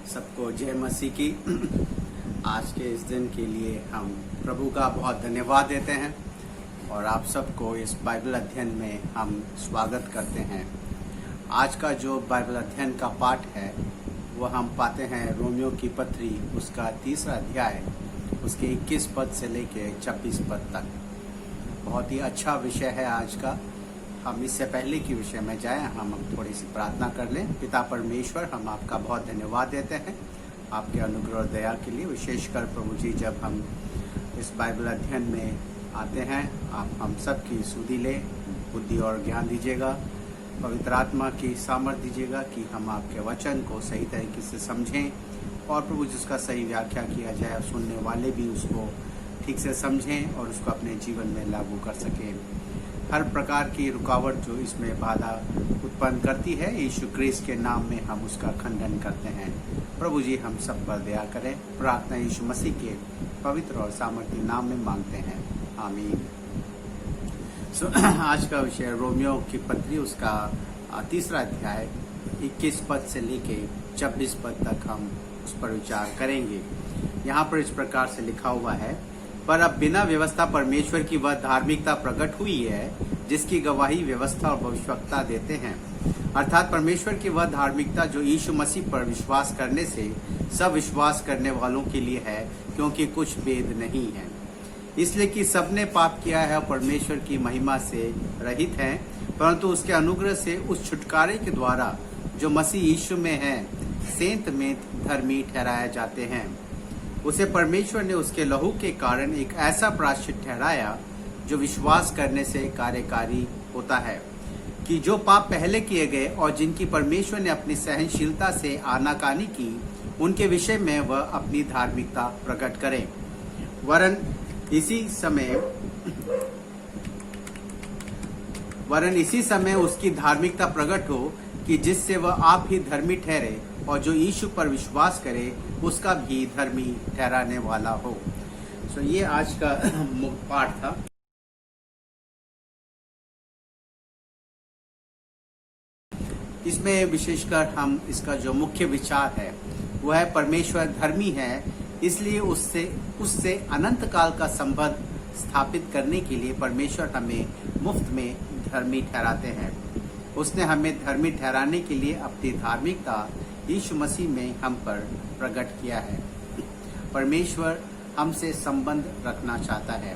सबको जय मसीह की। आज के इस दिन के लिए हम प्रभु का बहुत धन्यवाद देते हैं और आप सबको इस बाइबल अध्ययन में हम स्वागत करते हैं। आज का जो बाइबल अध्ययन का पाठ है वो हम पाते हैं रोमियो की पत्री उसका 3रा अध्याय उसके 21 पद से लेके 26 पद तक। बहुत ही अच्छा विषय है आज का। हम इससे पहले की विषय में जाएं, हम थोड़ी सी प्रार्थना कर लें। पिता परमेश्वर, हम आपका बहुत धन्यवाद देते हैं आपके अनुग्रह और दया के लिए। विशेषकर प्रभु जी, जब हम इस बाइबल अध्ययन में आते हैं, आप हम सब की सुधि लें, बुद्धि और ज्ञान दीजिएगा, पवित्र आत्मा की सामर्थ्य दीजिएगा कि हम आपके वचन को सही तरीके से समझें और प्रभु जिसका सही व्याख्या किया जाए, सुनने वाले भी उसको ठीक से समझें और उसको अपने जीवन में लागू कर सकें। हर प्रकार की रुकावट जो इसमें बाधा उत्पन्न करती है, यीशु क्रिस्त के नाम में हम उसका खंडन करते हैं। प्रभु जी, हम सब पर दया करें। प्रार्थना यीशु मसीह के पवित्र और सामर्थ्य नाम में मांगते हैं, आमीन। आज का विषय रोमियो की पत्री उसका 3रा अध्याय 21 पद से लेके 26 पद तक हम उस पर विचार करेंगे। यहाँ पर इस प्रकार से लिखा हुआ है, पर अब बिना व्यवस्था परमेश्वर की वह धार्मिकता प्रकट हुई है जिसकी गवाही व्यवस्था और भविष्यवक्ता देते हैं, अर्थात परमेश्वर की वह धार्मिकता जो यीशु मसीह पर विश्वास करने से सब विश्वास करने वालों के लिए है, क्योंकि कुछ भेद नहीं है, इसलिए कि सबने पाप किया है और परमेश्वर की महिमा से रहित हैं, परंतु उसके अनुग्रह से उस छुटकारे के द्वारा जो मसीह यीशु में है सेंत में धर्मी ठहराए जाते हैं। उसे परमेश्वर ने उसके लहू के कारण एक ऐसा प्रायश्चित ठहराया जो विश्वास करने से कार्यकारी होता है, कि जो पाप पहले किए गए और जिनकी परमेश्वर ने अपनी सहनशीलता से आनाकानी की, उनके विषय में वह अपनी धार्मिकता प्रकट करे। वरन इसी समय उसकी धार्मिकता प्रकट हो कि जिससे वह आप ही धर्मी ठहरे और जो यीशु पर विश्वास करे उसका भी धर्मी ठहराने वाला हो। ये आज का पाठ था। इसमें विशेषकर हम इसका जो मुख्य विचार है वह है परमेश्वर धर्मी है, इसलिए उससे अनंत काल का संबंध स्थापित करने के लिए परमेश्वर हमें मुफ्त में धर्मी ठहराते हैं। उसने हमें धर्मी ठहराने के लिए अपनी धार्मिकता यीशु मसीह में हम पर प्रकट किया है। परमेश्वर हमसे संबंध रखना चाहता है,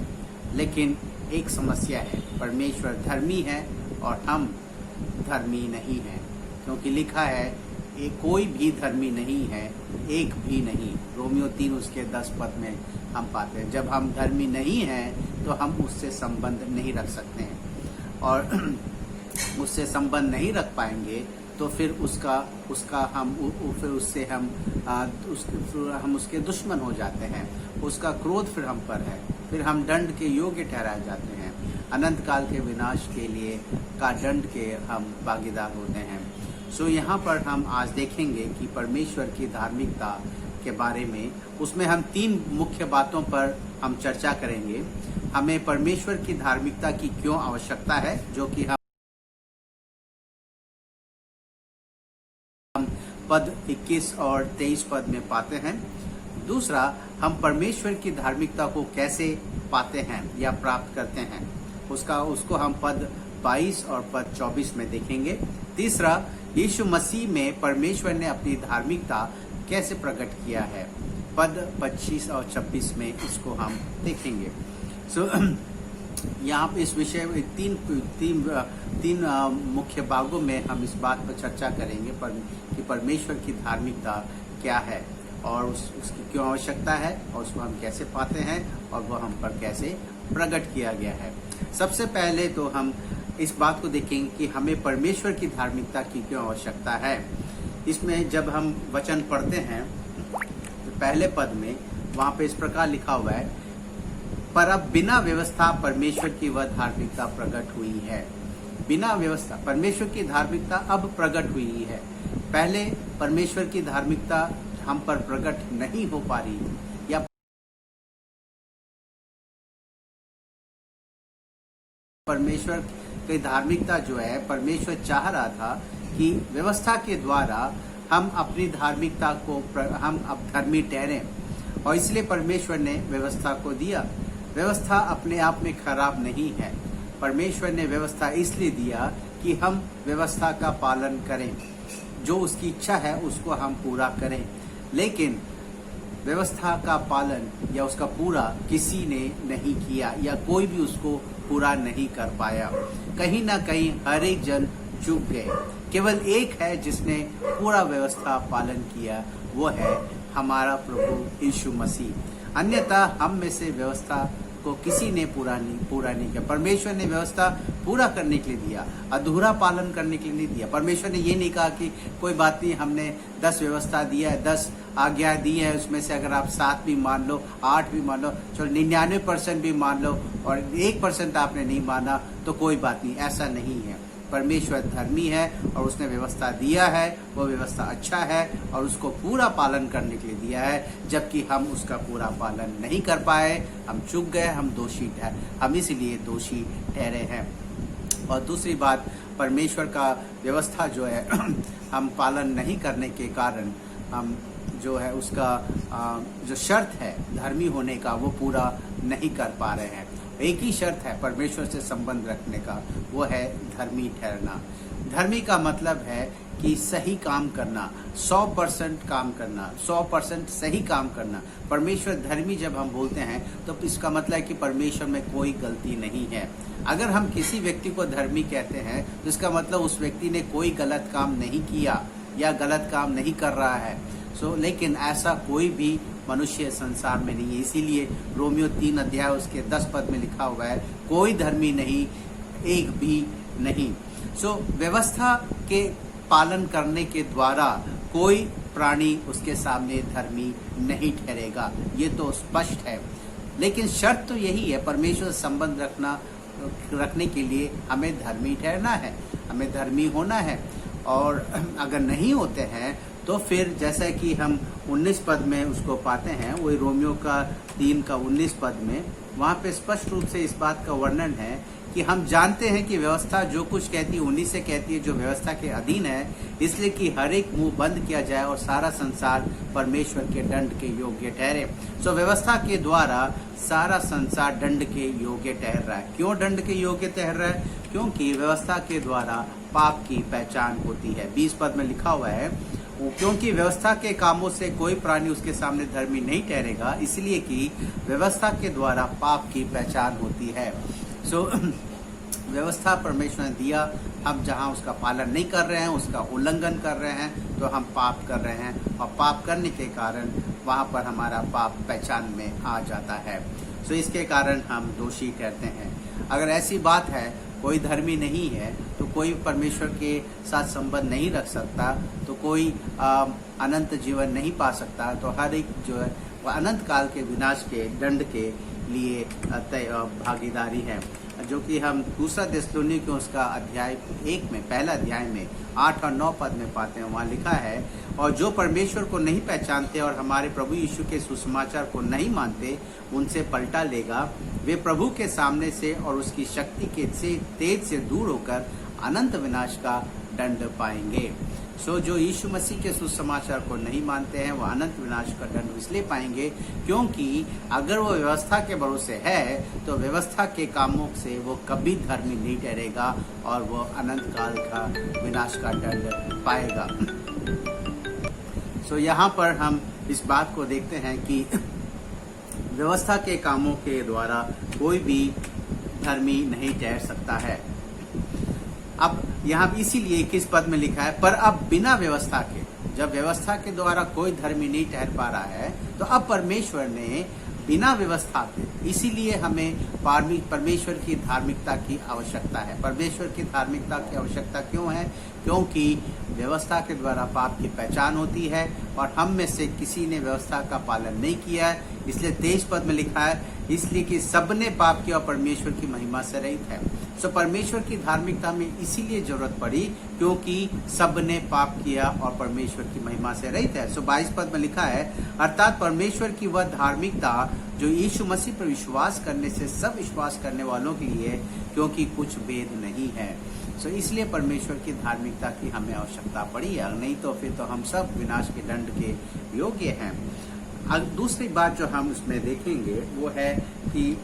लेकिन एक समस्या है, परमेश्वर धर्मी है और हम धर्मी नहीं हैं, क्योंकि लिखा है कोई भी धर्मी नहीं है, एक भी नहीं। रोमियो 3 उसके 10 पद में हम पाते हैं, जब हम धर्मी नहीं हैं तो हम उससे संबंध नहीं रख सकते हैं, और उससे संबंध नहीं रख पाएंगे तो फिर हम उसके दुश्मन हो जाते हैं। उसका क्रोध फिर हम पर है, फिर हम दंड के योग्य ठहराए जाते हैं। अनंत काल के विनाश के लिए का दंड के हम भागीदार होते हैं। यहाँ पर हम आज देखेंगे कि परमेश्वर की धार्मिकता के बारे में, उसमें हम 3 मुख्य बातों पर हम चर्चा करेंगे। हमें परमेश्वर की धार्मिकता की क्यों आवश्यकता है, जो कि हम पद 21 और 23 पद में पाते हैं। दूसरा, हम परमेश्वर की धार्मिकता को कैसे पाते हैं या प्राप्त करते हैं, उसको हम पद 22 और पद 24 में देखेंगे। तीसरा, यीशु मसीह में परमेश्वर ने अपनी धार्मिकता कैसे प्रकट किया है, पद 25 और 26 में इसको हम देखेंगे। यहाँ पे इस विषय में तीन मुख्य भागों में हम इस बात पर चर्चा करेंगे कि परमेश्वर की धार्मिकता क्या है और उसकी क्यों आवश्यकता है और उसको हम कैसे पाते हैं और वह हम पर कैसे प्रकट किया गया है। सबसे पहले तो हम इस बात को देखेंगे कि हमें परमेश्वर की धार्मिकता की क्यों आवश्यकता है। इसमें जब हम वचन पढ़ते हैं तो पहले पद में वहाँ पे इस प्रकार लिखा हुआ है, पर अब बिना व्यवस्था परमेश्वर की वह धार्मिकता प्रकट हुई है। बिना व्यवस्था परमेश्वर की धार्मिकता अब प्रकट हुई है। पहले परमेश्वर की धार्मिकता हम पर प्रकट नहीं हो पा रही, या परमेश्वर की धार्मिकता जो है, परमेश्वर चाह रहा था कि व्यवस्था के द्वारा हम अपनी धार्मिकता को हम अब धर्मी ठहरें, और इसलिए परमेश्वर ने व्यवस्था को दिया। व्यवस्था अपने आप में खराब नहीं है। परमेश्वर ने व्यवस्था इसलिए दिया कि हम व्यवस्था का पालन करें, जो उसकी इच्छा है उसको हम पूरा करें। लेकिन व्यवस्था का पालन या उसका पूरा किसी ने नहीं किया, या कोई भी उसको पूरा नहीं कर पाया। कहीं ना कहीं हर एक जन चूक गए। केवल एक है जिसने पूरा व्यवस्था पालन किया, वो है हमारा प्रभु यीशु मसीह। अन्यथा हम में से व्यवस्था को किसी ने पूरा नहीं किया। परमेश्वर ने व्यवस्था पूरा करने के लिए दिया, अधूरा पालन करने के लिए नहीं दिया। परमेश्वर ने ये नहीं कहा कि कोई बात नहीं, हमने 10 व्यवस्था दिया है, 10 आज्ञा दी है, उसमें से अगर आप 7 भी मान लो, 8 भी मान लो, चलो 99% भी मान लो, और 1% आपने नहीं माना तो कोई बात नहीं। ऐसा नहीं है। परमेश्वर धर्मी है और उसने व्यवस्था दिया है, वो व्यवस्था अच्छा है और उसको पूरा पालन करने के लिए दिया है। जबकि हम उसका पूरा पालन नहीं कर पाए, हम चूक गए, हम इसलिए दोषी ठहरे हैं। और दूसरी बात, परमेश्वर का व्यवस्था जो है हम पालन नहीं करने के कारण हम जो है उसका जो शर्त है धर्मी होने का, वो पूरा नहीं कर पा रहे हैं। एक ही शर्त है परमेश्वर से संबंध रखने का, वो है धर्मी ठहरना। धर्मी का मतलब है कि सही काम करना, 100% काम करना, 100% सही काम करना। परमेश्वर धर्मी जब हम बोलते हैं तो इसका मतलब है कि परमेश्वर में कोई गलती नहीं है। अगर हम किसी व्यक्ति को धर्मी कहते हैं तो इसका मतलब उस व्यक्ति ने कोई गलत काम नहीं किया या गलत काम नहीं कर रहा है। लेकिन ऐसा कोई भी मनुष्य संसार में नहीं है। इसीलिए रोमियो 3 अध्याय उसके 10 पद में लिखा हुआ है, कोई धर्मी नहीं, एक भी नहीं। व्यवस्था के पालन करने के द्वारा कोई प्राणी उसके सामने धर्मी नहीं ठहरेगा, ये तो स्पष्ट है। लेकिन शर्त तो यही है, परमेश्वर से संबंध रखने के लिए हमें धर्मी ठहरना है, हमें धर्मी होना है। और अगर नहीं होते हैं तो फिर जैसा कि हम 19 पद में उसको पाते हैं, वही रोमियो का 3 का 19 पद में, वहाँ पे स्पष्ट रूप से इस बात का वर्णन है कि हम जानते हैं कि व्यवस्था जो कुछ कहती है उन्हीं से कहती है जो व्यवस्था के अधीन है, इसलिए कि हर एक मुंह बंद किया जाए और सारा संसार परमेश्वर के दंड के योग्य ठहरे। व्यवस्था के द्वारा सारा संसार दंड के योग्य ठहर रहा है। क्यों दंड के योग्य ठहर रहा है? क्योंकि व्यवस्था के द्वारा पाप की पहचान होती है। 20 पद में लिखा हुआ है, क्योंकि व्यवस्था के कामों से कोई प्राणी उसके सामने धर्मी नहीं ठहरेगा, इसलिए कि व्यवस्था के द्वारा पाप की पहचान होती है। व्यवस्था परमेश्वर ने दिया, हम जहाँ उसका पालन नहीं कर रहे हैं, उसका उल्लंघन कर रहे हैं, तो हम पाप कर रहे हैं, और पाप करने के कारण वहाँ पर हमारा पाप पहचान में आ जाता है। इसके कारण हम दोषी ठहरते हैं। अगर ऐसी बात है, कोई धर्मी नहीं है, तो कोई परमेश्वर के साथ संबंध नहीं रख सकता, तो कोई अनंत जीवन नहीं पा सकता, तो हर एक जो है वह अनंत काल के विनाश के दंड के लिए भागीदारी है। जो कि हम 2 थिस्सलुनीकियों उसका अध्याय 1 में, पहला अध्याय में 8 और 9 पद में पाते हैं। वहाँ लिखा है, और जो परमेश्वर को नहीं पहचानते और हमारे प्रभु यीशु के सुसमाचार को नहीं मानते, उनसे पलटा लेगा। वे प्रभु के सामने से और उसकी शक्ति के तेज से दूर होकर अनंत विनाश का दंड पाएंगे। जो यीशु मसीह के सुसमाचार को नहीं मानते हैं, वो अनंत विनाश का दंड इसलिए पाएंगे क्योंकि अगर वो व्यवस्था के भरोसे है तो व्यवस्था के कामों से वो कभी धर्मी नहीं ठहरेगा और वो अनंत काल का विनाश का दंड पाएगा। यहाँ पर हम इस बात को देखते हैं कि व्यवस्था के कामों के द्वारा कोई भी धर्मी नहीं ठहर सकता है। अब यहाँ इसीलिए 21 पद में लिखा है, पर अब बिना व्यवस्था के, जब व्यवस्था के द्वारा कोई धर्मी नहीं ठहर पा रहा है, तो अब परमेश्वर ने बिना व्यवस्था के, इसीलिए हमें परमेश्वर की धार्मिकता की आवश्यकता है। परमेश्वर की धार्मिकता की आवश्यकता क्यों है? क्योंकि व्यवस्था के द्वारा पाप की पहचान होती है और हम में से किसी ने व्यवस्था का पालन नहीं किया है। इसलिए 23 पद में लिखा है, इसलिए कि सबने पाप किया और परमेश्वर की महिमा से रहित है। परमेश्वर की धार्मिकता में इसीलिए जरूरत पड़ी क्योंकि सबने पाप किया और परमेश्वर की महिमा से रहित है। 22 पद में लिखा है, अर्थात परमेश्वर की वह धार्मिकता जो यीशु मसीह पर विश्वास करने से सब विश्वास करने वालों के लिए, क्योंकि कुछ भेद नहीं है। सो इसलिए परमेश्वर की धार्मिकता की हमें आवश्यकता पड़ी है, नहीं तो फिर तो हम सब विनाश के दंड के योग्य हैं। दूसरी बात जो हम उसमें देखेंगे वो है कि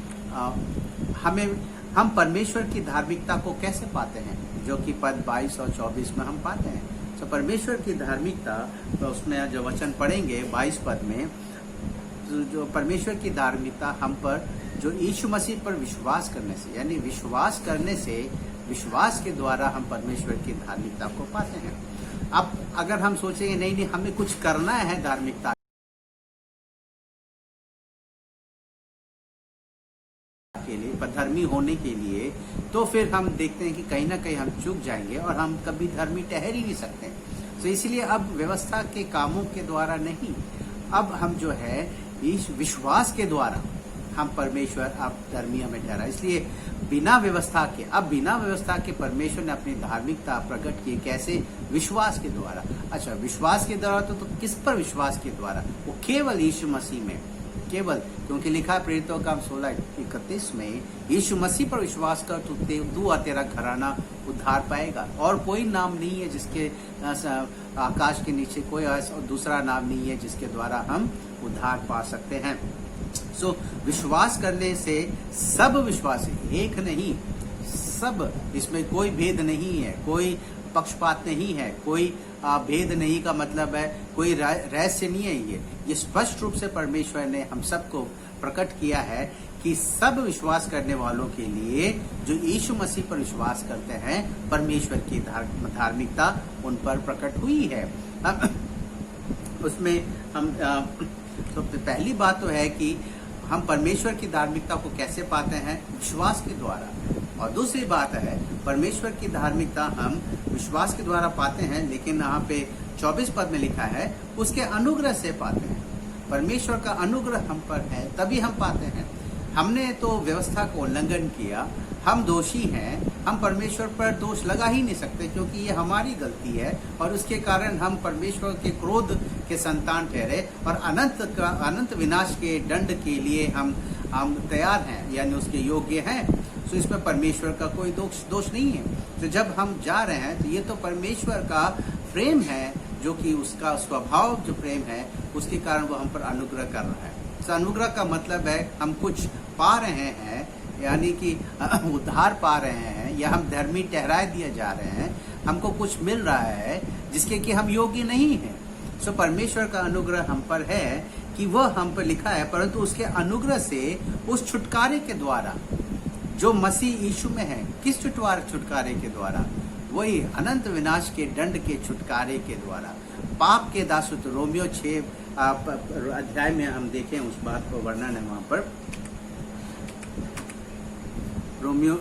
हम परमेश्वर की धार्मिकता को कैसे पाते हैं, जो कि पद 22 और 24 में हम पाते हैं। तो परमेश्वर की धार्मिकता, तो उसमें जो वचन पढ़ेंगे 22 पद में, जो परमेश्वर की धार्मिकता हम पर जो यीशु मसीह पर विश्वास करने से, यानी विश्वास करने से, विश्वास के द्वारा हम परमेश्वर की धार्मिकता को पाते हैं। अब अगर हम सोचेंगे नहीं हमें कुछ करना है धार्मिकता के लिए, धर्मी होने के लिए, तो फिर हम देखते हैं कि कहीं ना कहीं हम चूक जाएंगे और हम कभी धर्मी ठहर ही नहीं सकते। तो इसलिए अब व्यवस्था के कामों के द्वारा नहीं, अब हम जो है इस विश्वास के द्वारा हम परमेश्वर अब धर्मी हमें ठहरा। इसलिए बिना व्यवस्था के परमेश्वर ने अपनी धार्मिकता प्रकट की। कैसे? विश्वास के द्वारा। अच्छा, विश्वास के द्वारा तो किस पर विश्वास के द्वारा? वो केवल यीशु मसीह में, केवल, क्योंकि लिखा है प्रेरितों का 16:31 में, यीशु मसीह पर विश्वास कर तू और तेरा घराना उद्धार पाएगा। और कोई नाम नहीं है जिसके आकाश के नीचे कोई दूसरा नाम नहीं है जिसके द्वारा हम उद्धार पा सकते हैं। सो विश्वास करने से सब विश्वासी, एक नहीं, सब, इसमें कोई भेद नहीं है, कोई पक्षपात नहीं है, कोई भेद नहीं का मतलब है कोई रहस्य नहीं है। ये स्पष्ट रूप से परमेश्वर ने हम सबको प्रकट किया है कि सब विश्वास करने वालों के लिए जो यीशु मसीह पर विश्वास करते हैं, परमेश्वर की धार्मिकता उन पर प्रकट हुई है। उसमें हम तो पहली बात तो है कि हम परमेश्वर की धार्मिकता को कैसे पाते हैं? विश्वास के द्वारा। और दूसरी बात है, परमेश्वर की धार्मिकता हम विश्वास के द्वारा पाते हैं, लेकिन यहाँ पे 24 पद में लिखा है उसके अनुग्रह से पाते हैं। परमेश्वर का अनुग्रह हम पर है तभी हम पाते हैं। हमने तो व्यवस्था का उल्लंघन किया, हम दोषी हैं, हम परमेश्वर पर दोष लगा ही नहीं सकते क्योंकि ये हमारी गलती है और उसके कारण हम परमेश्वर के क्रोध के संतान ठहरे और अनंत विनाश के दंड के लिए हम तैयार हैं, यानी उसके योग्य हैं। तो इसमें परमेश्वर का कोई दोष नहीं है। तो जब हम जा रहे हैं तो ये तो परमेश्वर का प्रेम है, जो कि उसका स्वभाव जो प्रेम है उसके कारण वो हम पर अनुग्रह कर रहा है। तो अनुग्रह का मतलब है हम कुछ पा रहे हैं, यानी कि उद्धार पा रहे हैं, या हम धर्मी ठहराए दिए जा रहे हैं, हमको कुछ मिल रहा है जिसके कि हम योग्य नहीं हैं। सो परमेश्वर का अनुग्रह हम पर है कि वह हम पर लिखा है, परंतु उसके अनुग्रह से उस छुटकारे के द्वारा जो मसीह यीशु में है, किस छुटकारे के द्वारा? वही अनंत विनाश के दंड के छुटकारे के द्वारा, पाप के दासत्व। रोमियो 6 अध्याय में हम देखें उस बात को, वर्णन है वहां पर। रोमियो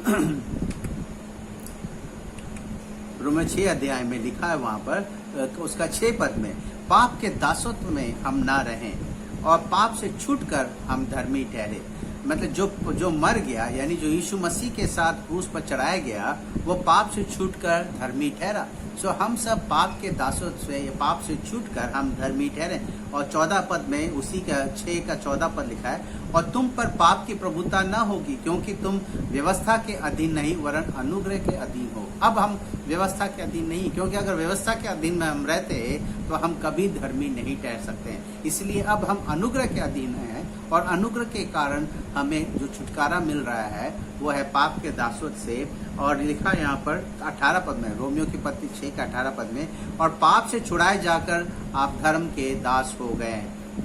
6 अध्याय में लिखा है वहां पर, उसका 6 पद में, पाप के दासत्व में हम ना रहें और पाप से छूटकर हम धर्मी ठहरे। मतलब जो मर गया, यानी जो यीशु मसीह के साथ क्रूस पर चढ़ाया गया, वो पाप से छूटकर धर्मी ठहरा। सो हम सब पाप के दासत्व से, पाप से छूटकर हम धर्मी ठहरे। और 14 पद में उसी का 6 का 14 पद लिखा है, और तुम पर पाप की प्रभुता न होगी क्योंकि तुम व्यवस्था के अधीन नहीं वरन अनुग्रह के अधीन हो। अब हम व्यवस्था के अधीन नहीं, क्योंकि अगर व्यवस्था के अधीन में हम रहते तो हम कभी धर्मी नहीं ठहर सकते हैं। इसलिए अब हम अनुग्रह के अधीन हैं और अनुग्रह के कारण हमें जो छुटकारा मिल रहा है वो है पाप के दासत्व से। और लिखा है यहाँ पर 18 पद में, रोमियो की पत्री 6 का 18 पद में, और पाप से छुड़ाए जाकर आप धर्म के दास हो गए।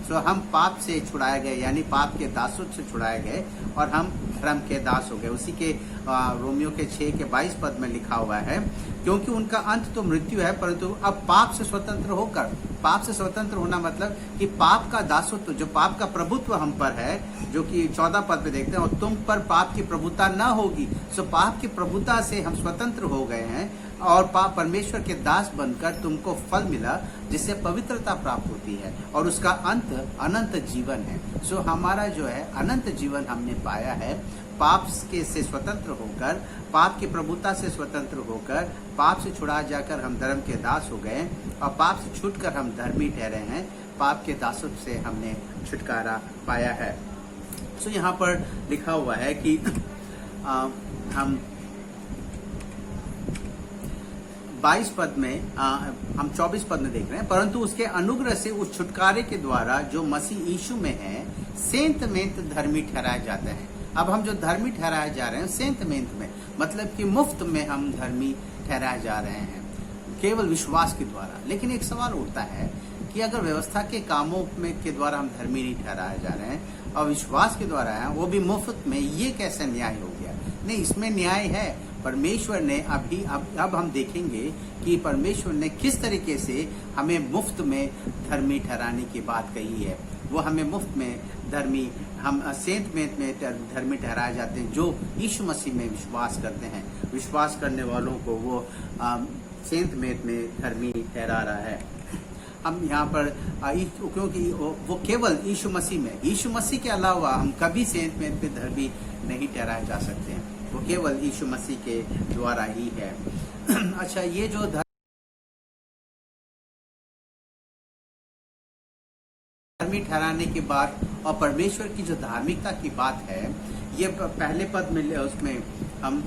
सो हम पाप से छुड़ाए गए, यानी पाप के दासत्व से छुड़ाए गए और हम धर्म के दास हो गए। उसी के रोमियो के 6 के 22 पद में लिखा हुआ है, क्योंकि उनका अंत तो मृत्यु है, परंतु अब पाप से स्वतंत्र होकर, पाप से स्वतंत्र होना मतलब कि पाप का दासत्व, जो पाप का प्रभुत्व हम पर है, जो कि 14 पद पे देखते हैं, और तुम पर पाप की प्रभुता न होगी। सो पाप की प्रभुता से हम स्वतंत्र हो गए हैं और पाप परमेश्वर के दास बनकर तुमको फल मिला जिससे पवित्रता प्राप्त होती है और उसका अंत अनंत जीवन है। सो हमारा जो है अनंत जीवन हमने पाया है, पाप के से स्वतंत्र होकर, पाप की प्रभुता से स्वतंत्र होकर, पाप से छुड़ा जाकर हम धर्म के दास हो गए और पाप से छूटकर हम धर्मी ठहरे हैं। पाप के दासत्व से हमने छुटकारा पाया है। सो यहाँ पर लिखा हुआ है कि हम 22 पद में हम 24 पद में देख रहे हैं, परंतु उसके अनुग्रह से उस छुटकारे के द्वारा जो मसीह यीशु में है सेंत मेंत धर्मी ठहराए जाते हैं। अब हम जो धर्मी ठहराए जा रहे हैं सेंत मेंत में, मतलब कि मुफ्त में हम धर्मी ठहराए जा रहे हैं केवल विश्वास के द्वारा। लेकिन एक सवाल उठता है कि अगर व्यवस्था के कामों में के द्वारा हम धर्मी नहीं ठहराए जा रहे हैं और विश्वास के द्वारा है वो भी मुफ्त में, ये कैसे न्याय हो गया? नहीं, इसमें न्याय है। परमेश्वर ने अब हम देखेंगे कि परमेश्वर ने किस तरीके से हमें मुफ्त में धर्मी ठहराने की बात कही है। वो हमें मुफ्त में धर्मी, हम सेंत मेंत में धर्मी ठहराए जाते हैं जो यीशु मसीह में विश्वास करते हैं। विश्वास करने वालों को वो सेंत मेंत में धर्मी ठहरा रहा है। हम यहाँ पर क्योंकि वो केवल यीशु मसीह में, यीशु मसीह के अलावा हम कभी सेंत मेंत में धर्मी नहीं ठहराए जा सकते हैं। वो केवल यीशु मसीह के द्वारा ही है। अच्छा, ये जो धर्मी ठहराने के बाद और परमेश्वर की जो धार्मिकता की बात है, ये पहले पद में उसमें हम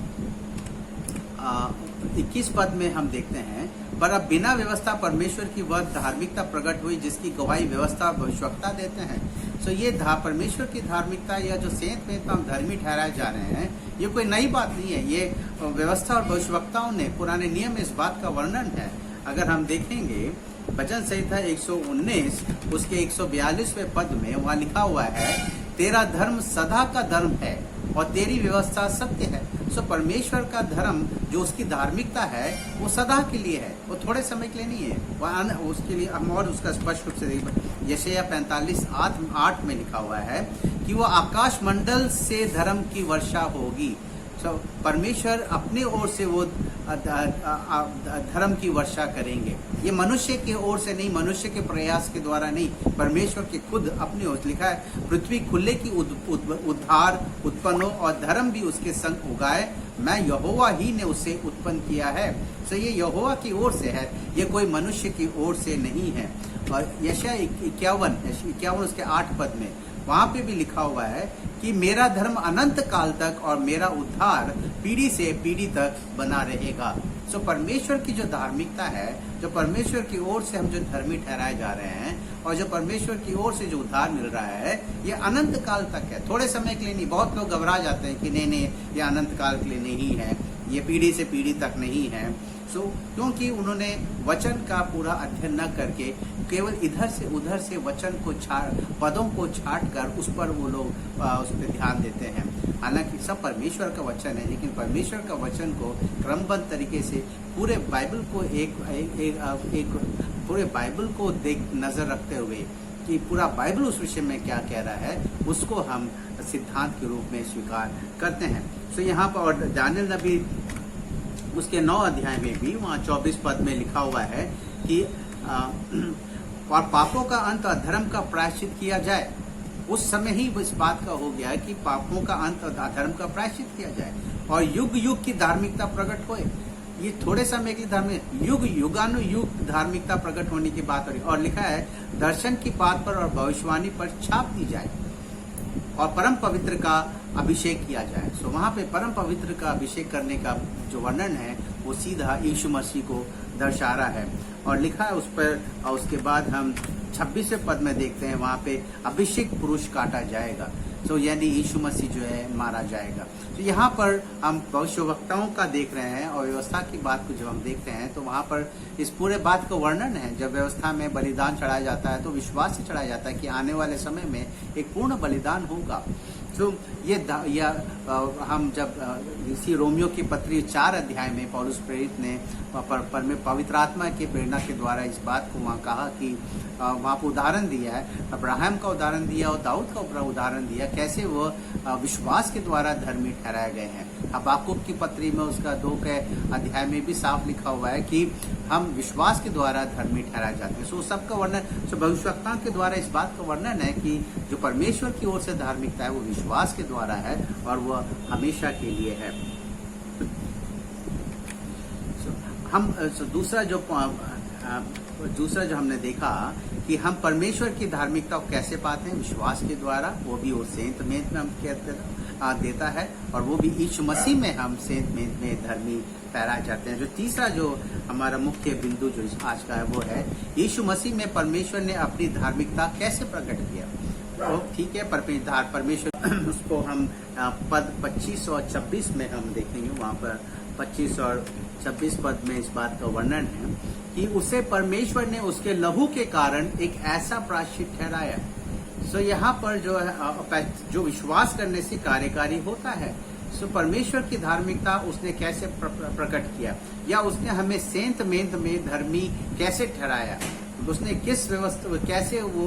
21 पद में हम देखते हैं, पर अब बिना व्यवस्था परमेश्वर की वह धार्मिकता प्रकट हुई जिसकी गवाही व्यवस्था भविष्यवक्ता देते हैं। सो ये परमेश्वर की धार्मिकता या जो सेंत में हम धर्मी ठहराए जा रहे हैं, ये कोई नई बात नहीं है। ये व्यवस्था और भविष्यवक्ताओं ने पुराने नियम में इस बात का वर्णन है। अगर हम देखेंगे भजन संहिता 119 उसके 142वें पद में वहाँ लिखा हुआ है, तेरा धर्म सदा का धर्म है और तेरी व्यवस्था सत्य है। सो परमेश्वर का धर्म जो उसकी धार्मिकता है वो सदा के लिए है, वो थोड़े समय के लिए नहीं है। वह उसके लिए हम और उसका स्पष्ट रूप से यशायाह 45:8 में लिखा हुआ है कि वो आकाश मंडल से धर्म की वर्षा होगी। परमेश्वर अपने ओर से वो धर्म की वर्षा करेंगे। ये मनुष्य की ओर से नहीं, मनुष्य के प्रयास के द्वारा नहीं, परमेश्वर के खुद अपनी ओर लिखा है, पृथ्वी खुले की उद्धार उत्पन्न हो और धर्म भी उसके संग उगाए, मैं यहोवा ही ने उसे उत्पन्न किया है। तो ये यहोवा की ओर से है, ये कोई मनुष्य की ओर से नहीं है। और यशायाह 51 उसके 8 पद में वहां पे भी लिखा हुआ है कि मेरा धर्म अनंत काल तक और मेरा उद्धार पीढ़ी से पीढ़ी तक बना रहेगा। सो परमेश्वर की जो धार्मिकता है, जो परमेश्वर की ओर से हम जो धर्मी ठहराए जा रहे हैं और जो परमेश्वर की ओर से जो उद्धार मिल रहा है, ये अनंत काल तक है, थोड़े समय के लिए नहीं। बहुत लोग घबरा जाते हैं कि नहीं, ये अनंत काल के लिए नहीं है, ये पीढ़ी से पीढ़ी तक नहीं है। सो क्योंकि उन्होंने वचन का पूरा अध्ययन न करके केवल इधर से उधर से वचन को पदों को छाट कर उस पर वो लोग उस पर ध्यान देते हैं। हालांकि सब परमेश्वर का वचन है, लेकिन परमेश्वर का वचन को क्रमबद्ध तरीके से पूरे बाइबल को पूरे बाइबल को नजर रखते हुए कि पूरा बाइबल उस विषय में क्या कह रहा है, उसको हम सिद्धांत के रूप में स्वीकार करते हैं। सो यहाँ पर और दानियल नबी उसके 9 अध्याय में भी वहाँ 24 पद में लिखा हुआ है कि और पापों का अंत अधर्म का प्रायश्चित किया जाए। उस समय ही इस बात का हो गया कि पापों का अंत अधर्म का प्रायश्चित किया जाए और युग युग की धार्मिकता प्रकट होए। ये थोड़े समय के लिए धार्मिक युग युगानुयुग धार्मिकता प्रकट होने की बात हो रही। और लिखा है दर्शन की बात पर और भविष्यवाणी पर छाप दी जाए और परम पवित्र का अभिषेक किया जाए। सो वहाँ पे परम पवित्र का अभिषेक करने का जो वर्णन है वो सीधा यीशु मसीह को दर्शा रहा है। और लिखा है उस पर, और उसके बाद हम 26वें पद में देखते हैं वहाँ पे अभिषेक पुरुष काटा जाएगा। सो यानी यीशु मसीह जो है मारा जाएगा। तो यहाँ पर हम भविष्यवक्ताओं का देख रहे हैं और व्यवस्था की बात को जब हम देखते हैं तो वहाँ पर इस पूरे बात का वर्णन है। जब व्यवस्था में बलिदान चढ़ाया जाता है तो विश्वास से चढ़ाया जाता है कि आने वाले समय में एक पूर्ण बलिदान होगा। तो हम जब इसी रोमियो की पत्री 4 अध्याय में पौलुस प्रेरित ने पवित्र आत्मा की प्रेरणा के द्वारा इस बात को वहाँ कहा कि वहाँ पर उदाहरण दिया है, अब्राहम का उदाहरण दिया और दाऊद का उदाहरण दिया, कैसे वो विश्वास के द्वारा धर्मी ठहराए गए हैं। हबाकुक की पत्री में उसका 2 के अध्याय में भी साफ लिखा हुआ है कि हम विश्वास के द्वारा धर्मी ठहराए जाते हैं। सो सबका वर्णन, सो भविष्यवक्ताओं के द्वारा इस बात का वर्णन है कि जो परमेश्वर की ओर से धार्मिकता है वो विश्वास के द्वारा है और वह हमेशा के लिए है। दूसरा जो हमने देखा कि हम परमेश्वर की धार्मिकता को कैसे पाते हैं, विश्वास के द्वारा, वो भी वो सेंत में हम कहते हैं देता है, और वो भी यीशु मसीह में हम सेंत में धर्मी ठहराए जाते हैं। जो तीसरा जो हमारा मुख्य बिंदु जो आज का है वो है यीशु मसीह में परमेश्वर ने अपनी धार्मिकता कैसे प्रकट किया। तो ठीक है, परमेश्वर उसको हम पद 25 और 26 में हम देखेंगे। वहाँ पर 25 और 26 पद में इस बात का वर्णन है कि उसे परमेश्वर ने उसके लहू के कारण एक ऐसा प्रायश्चित ठहराया। सो यहाँ पर जो है जो विश्वास करने से कार्यकारी होता है। सो परमेश्वर की धार्मिकता उसने कैसे प्रकट किया, या उसने हमें सेंत मेंत में धर्मी कैसे ठहराया, उसने किस व्यवस्था कैसे वो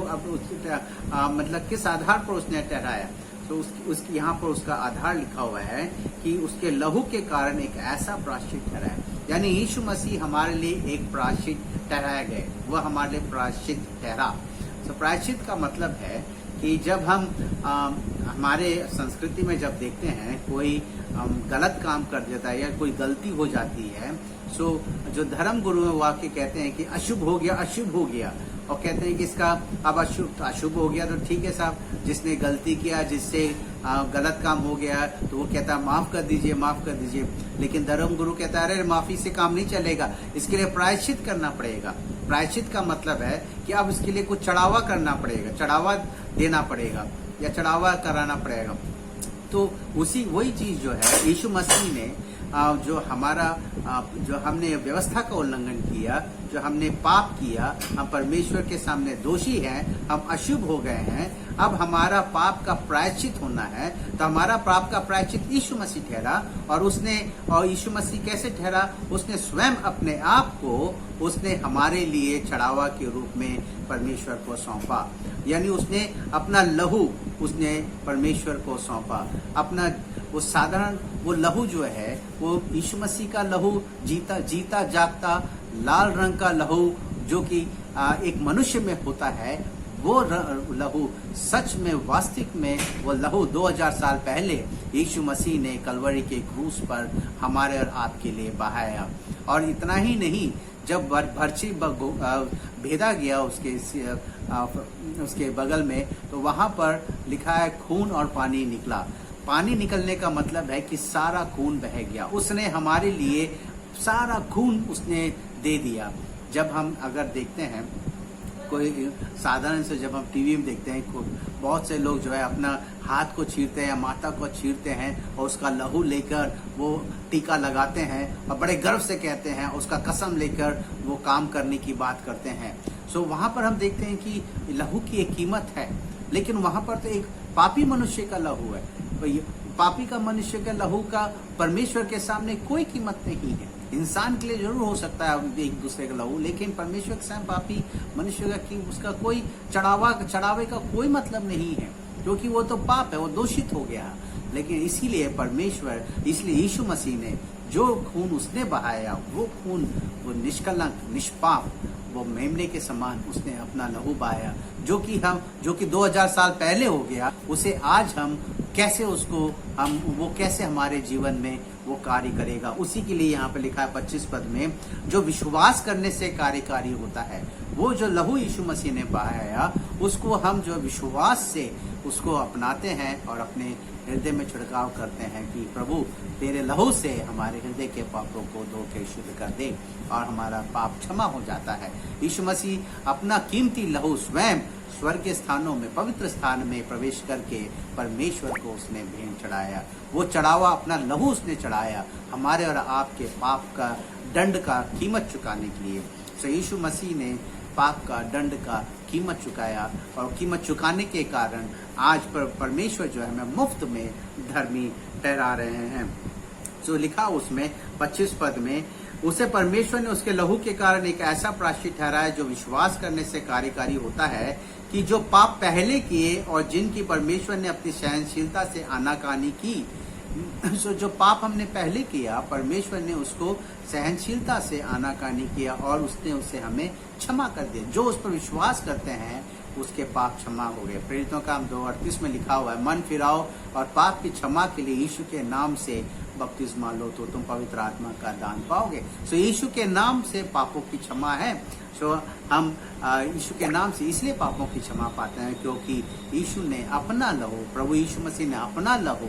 मतलब किस आधार पर उसने ठहराया। तो उसकी यहाँ पर उसका आधार लिखा हुआ है कि उसके लहू के कारण एक ऐसा प्रायश्चित ठहराया, यानी यीशु मसीह हमारे लिए एक प्रायश्चित ठहराया गए, वह हमारे लिए प्रायश्चित ठहरा। तो प्रायश्चित का मतलब है कि जब हम हमारे संस्कृति में जब देखते हैं कोई गलत काम कर देता है या कोई गलती हो जाती है, सो जो धर्म गुरु वाक्य कहते हैं कि अशुभ हो गया, अशुभ हो गया, और कहते हैं कि इसका अब अशुभ हो गया तो ठीक है साहब, जिसने गलती किया, जिससे गलत काम हो गया तो वो कहता है माफ कर दीजिए, माफ कर दीजिए। लेकिन धर्म गुरु कहता है अरे माफी से काम नहीं चलेगा, इसके लिए प्रायश्चित करना पड़ेगा। प्रायश्चित का मतलब है कि अब इसके लिए कुछ चढ़ावा करना पड़ेगा, चढ़ावा देना पड़ेगा या चढ़ावा कराना पड़ेगा। तो वही चीज जो है यीशु मसीह ने जो हमारा जो हमने व्यवस्था का उल्लंघन किया, जो हमने पाप किया, हम परमेश्वर के सामने दोषी हैं, हम अशुभ हो गए हैं, अब हमारा पाप का प्रायश्चित होना है। तो हमारा पाप का प्रायश्चित यीशु मसीह ठहरा, और यीशु मसीह कैसे ठहरा, उसने स्वयं अपने आप को उसने हमारे लिए चढ़ावा के रूप में परमेश्वर को सौंपा, यानी उसने अपना लहू उसने परमेश्वर को सौंपा। अपना वो साधारण वो लहू जो है वो यीशु मसीह का लहू, जीता जागता लाल रंग का लहू जो कि एक मनुष्य में होता है, वो लहू सच में वास्तविक में वो लहू 2000 साल पहले यीशु मसीह ने कलवरी के क्रूस पर हमारे और आपके लिए बहाया। और इतना ही नहीं, जब भर्ची भेदा गया उसके बगल में, तो वहां पर लिखा है खून और पानी निकला। पानी निकलने का मतलब है कि सारा खून बह गया, उसने हमारे लिए सारा खून उसने दे दिया। जब हम अगर देखते हैं कोई साधारण से, जब हम टीवी में देखते हैं बहुत से लोग जो है अपना हाथ को छीरते हैं या माता को छीरते हैं और उसका लहू लेकर वो टीका लगाते हैं और बड़े गर्व से कहते हैं, उसका कसम लेकर वो काम करने की बात करते हैं। सो वहां पर हम देखते हैं कि लहू की एक कीमत है, लेकिन वहां पर तो एक पापी मनुष्य का लहू है। पापी का मनुष्य के लहू का परमेश्वर के सामने कोई कीमत नहीं है। इंसान के लिए जरूर हो सकता है एक दूसरे का लहू, लेकिन परमेश्वर के सामने पापी मनुष्य का उसका कोई चढ़ावे का कोई मतलब नहीं है, क्योंकि वो तो पाप है, वो दूषित हो गया। लेकिन इसीलिए इसलिए यीशु मसीह ने जो खून उसने बहाया, वो खून वो निष्कलंक निष्पाप, वो मेमने के समान उसने अपना लहू बहाया, जो कि 2000 साल पहले हो गया, उसे आज हम कैसे वो कैसे हमारे जीवन में वो कार्य करेगा। उसी के लिए यहाँ पे लिखा है 25 पद में, जो विश्वास करने से कार्यकारी होता है। वो जो लहू यीशु मसीह ने बहाया, उसको हम जो विश्वास से उसको अपनाते हैं और अपने हृदय में छिड़काव करते हैं कि प्रभु तेरे लहू से हमारे हृदय के पापों को धो के शुद्ध कर दे और हमारा पाप क्षमा हो जाता है। यीशु मसीह अपना कीमती लहू स्वयं स्वर्ग स्थानों में, पवित्र स्थान में प्रवेश करके परमेश्वर को उसने भेंट चढ़ाया। वो चढ़ावा अपना लहू उसने चढ़ाया हमारे और आपके पाप का दंड का कीमत चुकाने के लिए। सो यीशु मसीह ने पाप का दंड का कीमत चुकाया, और कीमत चुकाने के कारण आज परमेश्वर जो है हमें मुफ्त में धर्मी ठहरा रहे हैं। जो लिखा उसमें 25 पद में, उसे परमेश्वर ने उसके लहू के कारण एक ऐसा प्रायश्चित ठहराया जो विश्वास करने से कार्यकारी होता है, कि जो पाप पहले किए और जिनकी परमेश्वर ने अपनी सहनशीलता से आनाकानी की। सो जो पाप हमने पहले किया, परमेश्वर ने उसको सहनशीलता से आनाकानी किया और उसने उसे हमें क्षमा कर दिया। जो उस पर विश्वास करते हैं उसके पाप क्षमा हो गए। प्रेरितों का 2:38 में लिखा हुआ है, मन फिराओ और पाप की क्षमा के लिए यीशु के नाम से बपतिस्मा लो तो तुम पवित्र आत्मा का दान पाओगे। सो यीशु के नाम से पापों की क्षमा है। सो हम यीशु के नाम से इसलिए पापों की क्षमा पाते हैं क्योंकि यीशु ने अपना लहू, प्रभु यीशु मसीह ने अपना लहू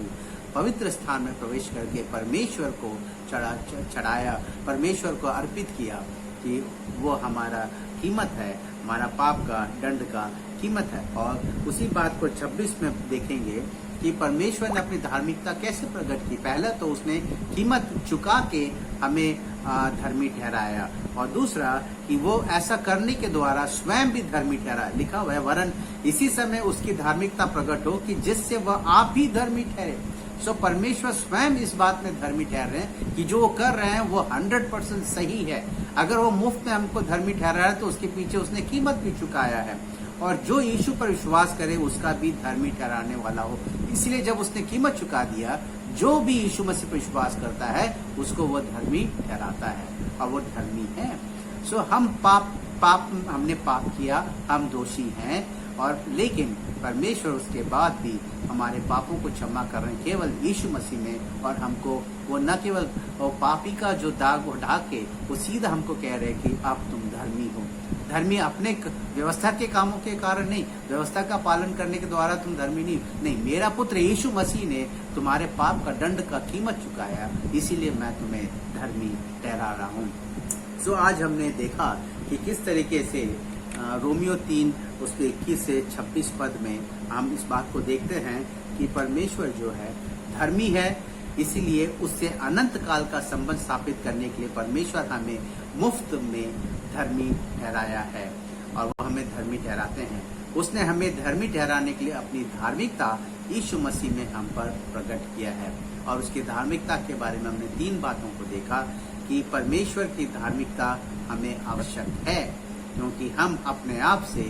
पवित्र स्थान में प्रवेश करके परमेश्वर को चढ़ाया, परमेश्वर को अर्पित किया कि वो हमारा कीमत है, हमारा पाप का दंड का कीमत है। और उसी बात को 26 में देखेंगे कि परमेश्वर ने अपनी धार्मिकता कैसे प्रकट की। पहला तो उसने कीमत चुका के हमें धर्मी ठहराया, और दूसरा कि वो ऐसा करने के द्वारा स्वयं भी धर्मी ठहरा। लिखा हुआ है, वरन इसी समय उसकी धार्मिकता प्रकट हो कि जिससे वह आप भी धर्मी ठहरे। सो परमेश्वर स्वयं इस बात में धर्मी ठहर रहे हैं कि जो वो कर रहे हैं वो 100% सही है। अगर वो मुफ्त में हमको धर्मी ठहरा है तो उसके पीछे उसने कीमत भी चुकाया है, और जो यीशु पर विश्वास करे उसका भी धर्मी ठहराने वाला हो। इसलिए जब उसने कीमत चुका दिया, जो भी यीशु मसीह पर विश्वास करता है उसको वो धर्मी ठहराता है, और वो धर्मी है। सो हम हमने पाप किया, हम दोषी हैं, और लेकिन परमेश्वर उसके बाद भी हमारे पापों को क्षमा कर रहे हैं केवल यीशु मसीह में। और हमको वो न केवल पापी का जो दाग उठा के वो सीधा हमको कह रहे हैं कि अब तुम धर्मी हो। धर्मी अपने व्यवस्था के कामों के कारण नहीं, व्यवस्था का पालन करने के द्वारा तुम धर्मी नहीं, मेरा पुत्र यीशु मसीह ने तुम्हारे पाप का दंड का कीमत चुकाया, इसीलिए मैं तुम्हें धर्मी ठहरा रहा हूँ। सो आज हमने देखा कि किस तरीके से रोमियो 3 उसके 21 से 26 पद में हम इस बात को देखते हैं कि परमेश्वर जो है धर्मी है, इसीलिए उससे अनंत काल का संबंध स्थापित करने के लिए परमेश्वर हमें मुफ्त में धर्मी ठहराया है, और वो हमें धर्मी ठहराते हैं। उसने हमें धर्मी ठहराने के लिए अपनी धार्मिकता यीशु मसीह में हम पर प्रकट किया है। और उसकी धार्मिकता के बारे में हमने 3 बातों को देखा कि परमेश्वर की धार्मिकता हमें आवश्यक है, क्योंकि हम अपने आप से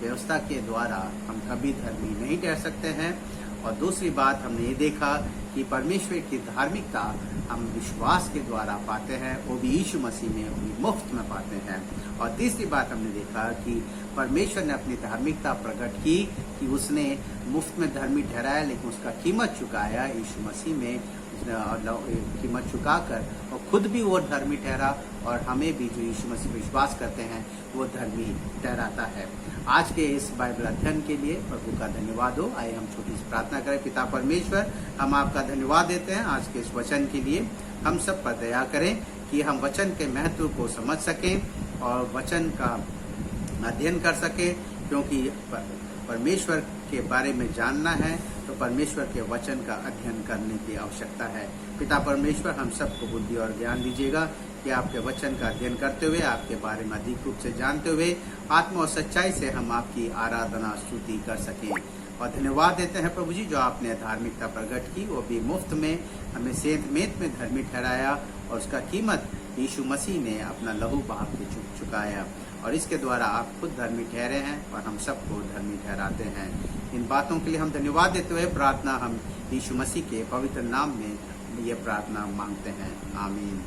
व्यवस्था के द्वारा हम कभी धर्मी नहीं ठहर सकते हैं। और दूसरी बात हमने ये देखा कि परमेश्वर की धार्मिकता हम विश्वास के द्वारा पाते हैं, वो भी यीशु मसीह में, वो भी मुफ्त में पाते हैं। और तीसरी बात हमने देखा कि परमेश्वर ने अपनी धार्मिकता प्रकट की कि उसने मुफ्त में धर्मी ठहराया, लेकिन उसका कीमत चुकाया यीशु मसीह में, कीमत चुकाकर और खुद भी वो धर्मी ठहरा, और हमें भी जो यीशु मसीह पर विश्वास करते हैं वो धर्मी ठहराता है। आज के इस बाइबल अध्ययन के लिए प्रभु का धन्यवाद हो। आइए हम छोटी सी प्रार्थना करें। पिता परमेश्वर, हम आपका धन्यवाद देते हैं आज के इस वचन के लिए। हम सब पर दया करें कि हम वचन के महत्व को समझ सकें और वचन का अध्ययन कर सकें, क्योंकि परमेश्वर के बारे में जानना है तो परमेश्वर के वचन का अध्ययन करने की आवश्यकता है। पिता परमेश्वर, हम सबको बुद्धि और ज्ञान दीजिएगा कि आपके वचन का अध्ययन करते हुए, आपके बारे में अधिक रूप से जानते हुए, आत्मा और सच्चाई से हम आपकी आराधना स्तुति कर सकें। और धन्यवाद देते हैं प्रभु जी, जो आपने धार्मिकता प्रकट की, वो भी मुफ्त में हमें सेंत मेत में धर्मी ठहराया, और उसका कीमत यीशु मसीह ने अपना लहू बहा के चुकाया, और इसके द्वारा आप खुद धर्मी ठहरे हैं और हम सबको धर्मी ठहराते हैं। इन बातों के लिए हम धन्यवाद देते हुए प्रार्थना हम यीशु मसीह के पवित्र नाम में ये प्रार्थना मांगते हैं। आमीन।